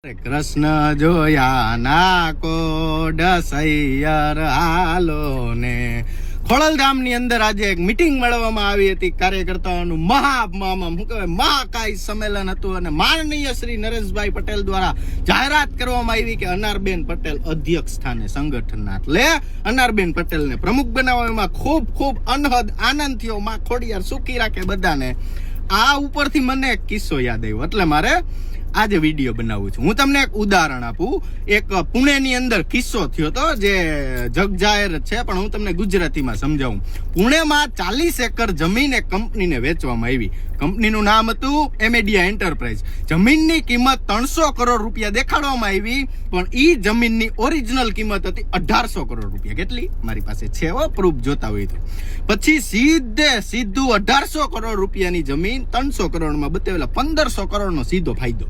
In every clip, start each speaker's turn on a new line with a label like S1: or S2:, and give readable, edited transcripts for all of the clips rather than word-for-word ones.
S1: કૃષ્ણ જોયા ના કોડ સૈયર હાલો ને ખોડલધામ ની અંદર આજે એક મીટિંગ મળવામાં આવી હતી કાર્યકર્તાઓનું મહાકાય સંમેલન હતું અને માનનીય શ્રી નરેશભાઈ પટેલ દ્વારા જાહેરાત કરવામાં આવી કે અનારબેન પટેલ અધ્યક્ષ સ્થાને સંગઠનના એટલે અનારબેન પટેલને પ્રમુખ બનાવવામાં ખૂબ અનહદ આનંદ થયો. માં ખોડિયાર સુખી રાખે બધાને. આ ઉપરથી મને એક કિસ્સો યાદ આવ્યો એટલે મારે આજે વિડીયો બનાવું છું. હું તમને એક ઉદાહરણ આપું. એક પુણેની અંદર કિસ્સો થયો હતો જે જગજાહેર છે, પણ હું તમને ગુજરાતીમાં સમજાવું. પુણેમાં 40 એકર જમીન એક કંપનીને વેચવામાં આવી. કંપનીનું નામ હતું એમેડિયા એન્ટરપ્રાઇઝ. જમીનની કિંમત 300 કરોડ રૂપિયા દેખાડવામાં આવી, પણ ઈ જમીનની ઓરિજિનલ કિંમત હતી 1800 કરોડ રૂપિયા. કેટલી? મારી પાસે છે પ્રૂફ જોતા હોય તો. પછી સીધું 1800 કરોડ રૂપિયાની જમીન 300 કરોડમાં બતાવેલા 1500 કરોડનો સીધો ફાયદો.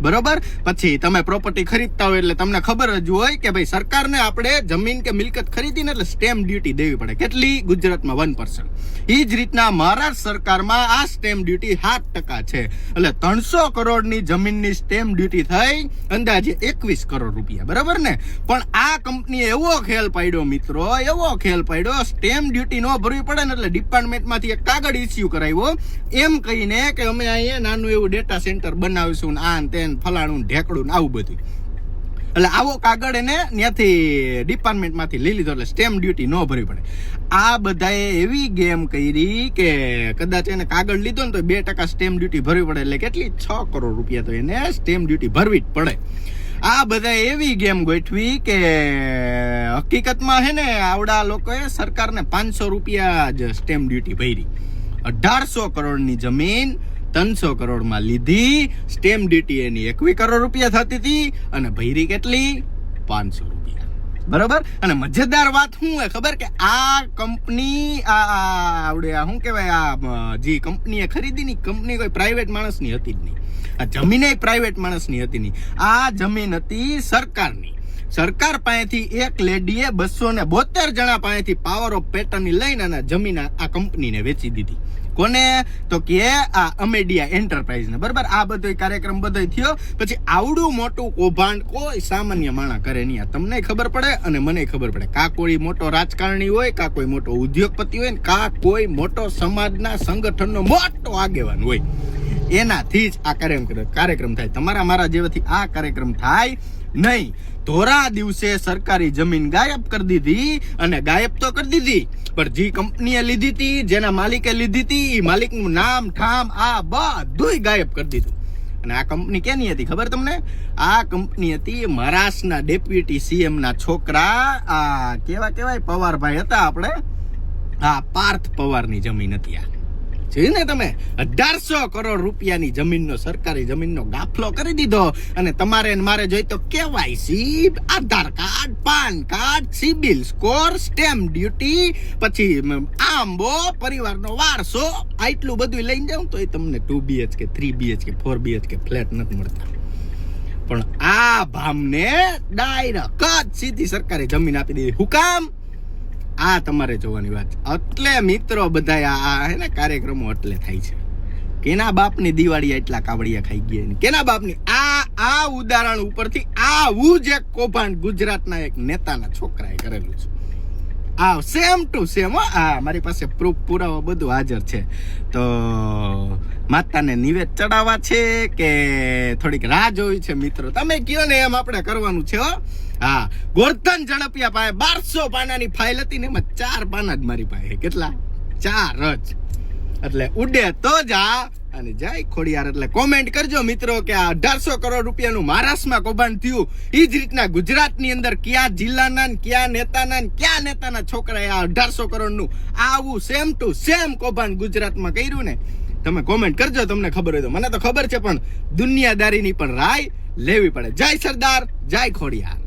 S1: બરોબર. પછી તમે પ્રોપર્ટી ખરીદતા હોય એટલે તમને ખબર જ હોય કે ભાઈ સરકારને આપણે જમીન કે મિલકત ખરીદીને એટલે સ્ટેમ્પ ડ્યુટી દેવી પડે. કેટલી? ગુજરાતમાં 1%. એ જ રીતના મહારાષ્ટ્ર સરકારમાં આ સ્ટેમ્પ ડ્યુટી 7% છે. એટલે 300 કરોડની જમીનની સ્ટેમ્પ ડ્યુટી થઈ અંદાજે 21 કરોડ રૂપિયા. બરાબર ને? પણ આ કંપનીએ એવો ખેલ પાડ્યો મિત્રો, એવો ખેલ પાડ્યો, સ્ટેમ્પ ડ્યુટી ન ભરવી પડે ને એટલે ડિપાર્ટમેન્ટમાંથી એક કાગળ ઇસ્યુ કરાવ્યો એમ કહીને કે અમે અહીંયા નાનું એવું ડેટા સેન્ટર બનાવીશું આ તે ફલાણું ઢેકડું આવું બધું. એટલે આવો કાગળ એને ત્યાંથી ડિપાર્ટમેન્ટમાંથી લઈ લીધો એટલે સ્ટેમ્પ ડ્યુટી ન ભરવી પડે. આ બધાએ એવી ગેમ કરી કે કદાચ એને કાગળ લીધો ને તો 2% સ્ટેમ્પ ડ્યુટી ભરવી પડે. એટલે કેટલી? 6 કરોડ રૂપિયા તો એને સ્ટેમ્પ ડ્યુટી ભરવી જ પડે. આ બધાએ એવી ગેમ ગોઠવી કે હકીકતમાં હે ને આવડા લોકોએ સરકારને 500 રૂપિયા જ સ્ટેમ્પ ડ્યુટી ભરી. 1800 કરોડની જમીન 300 કરોડમાં લીધી. સ્ટેમ્પ ડ્યુટી એની 21 કરોડ રૂપિયા થતી હતી અને ભૈરી કેટલી? 500 રૂપિયા. બરોબર. અને મજેદાર વાત શું હે ખબર? કે આ કંપની આવડે શું કહેવાય, આ જે કંપનીએ ખરીદી ની કંપની કોઈ પ્રાઇવેટ માણસની હતી જ નહીં. આ જમીન પ્રાઇવેટ માણસની હતી નહીં. આ જમીન હતી સરકારની. સરકાર પાસેથી એક લેડીએ 272 જણા પાસેથી પાવર ઓફ પેટર્ન લઈને અને જમીન આ કંપનીને વેચી દીધી. કોને? તો કે આ અમેડિયા એન્ટરપ્રાઇઝ ને. બરાબર. આ બધો કાર્યક્રમ બધો થયો. પછી આવડું મોટું કૌભાંડ કોઈ સામાન્ય માણસ કરે નહીં. તમને ખબર પડે અને મને ખબર પડે. કા કોઈ મોટો રાજકારણી હોય, કા કોઈ મોટો ઉદ્યોગપતિ હોય, કા કોઈ મોટો સમાજના સંગઠનનો મોટો આગેવાન હોય. એનાથી જ આ કાર્યક્રમ થાય. તમારા મારા જેવાથી આ કાર્યક્રમ થાય નહીં. ધોરા દિવસે સરકારી જમીન ગાયબ કરી દીધી. અને ગાયબ તો કરી દીધી, પણ જે કંપનીએ લીધી હતી, જેના માલિકે લીધી હતી, એ માલિકનું નામ ઠામ આ બધું ગાયબ કરી દીધું. અને આ કંપની કેની હતી ખબર તમને? આ કંપની હતી મહારાષ્ટ્રના ડેપ્યુટી સીએમ ના છોકરા, આ કેવાય પવારભાઈ હતા આપણે, આ પાર્થ પવારની જમીન હતી. આ જોયું ને તમે? 1800 કરોડ રૂપિયાની જમીનનો, સરકારી જમીનનો ગાફલો કરી દીધો. અને તમારે મારે જોઈ તો KYC, Aadhaar card, PAN card, CIBIL score, stamp duty, પછી આંબો, પરિવારનો વારસો, આટલું બધું લઈને જાઉં તો તમને 2 BHK 3 BHK 4 BHK ફ્લેટ નથી મળતા. પણ આ ભામને ડાયરેક્ટ સીધી સરકારી જમીન આપી દીધી. હું કામ? આ તમારે જોવાની વાત. એટલે મિત્રો બધા આ હે ને કાર્યક્રમો એટલે થાય છે. કેના બાપની દિવાળી એટલા કાવડિયા ખાઈ ગયા? કેના બાપની? આ ઉદાહરણ ઉપરથી આવું જ એક કૌભાંડ ગુજરાતના એક નેતાના છોકરાએ કરેલું છે. આ સેમ ટુ સેમ. આ મારી પાસે પ્રૂફ પુરાવો બધું હાજર છે. તો માતાને નિવેદ ચડાવવા છે કે થોડીક રાહ જોવી છે મિત્રો? તમે કયો ને એમ આપણે કરવાનું છે. હા, ગોરધન ઝડપિયા પાસે 1200 પાનાની ફાઇલ હતી ને એમાં 4 પાના જ મારી પાસે. કેટલા? 4 જ. એટલે ઉડે તો જા અને જય ખોડિયાર. એટલે કોમેન્ટ કરજો મિત્રો કે આ 1800 કરોડ રૂપિયાનું મહારાષ્ટ્રમાં કૌભાંડ થયું. એ જ રીતના ગુજરાતની અંદર કયા જિલ્લાના, કયા નેતાના છોકરાએ આ 1800 કરોડનું આવું સેમ ટુ સેમ કૌભાંડ ગુજરાતમાં કર્યું ને? તમે કોમેન્ટ કરજો તમને ખબર હોય તો. મને તો ખબર છે, પણ દુનિયાદારીની પણ રાય લેવી પડે. જય સરદાર, જય ખોડિયાર.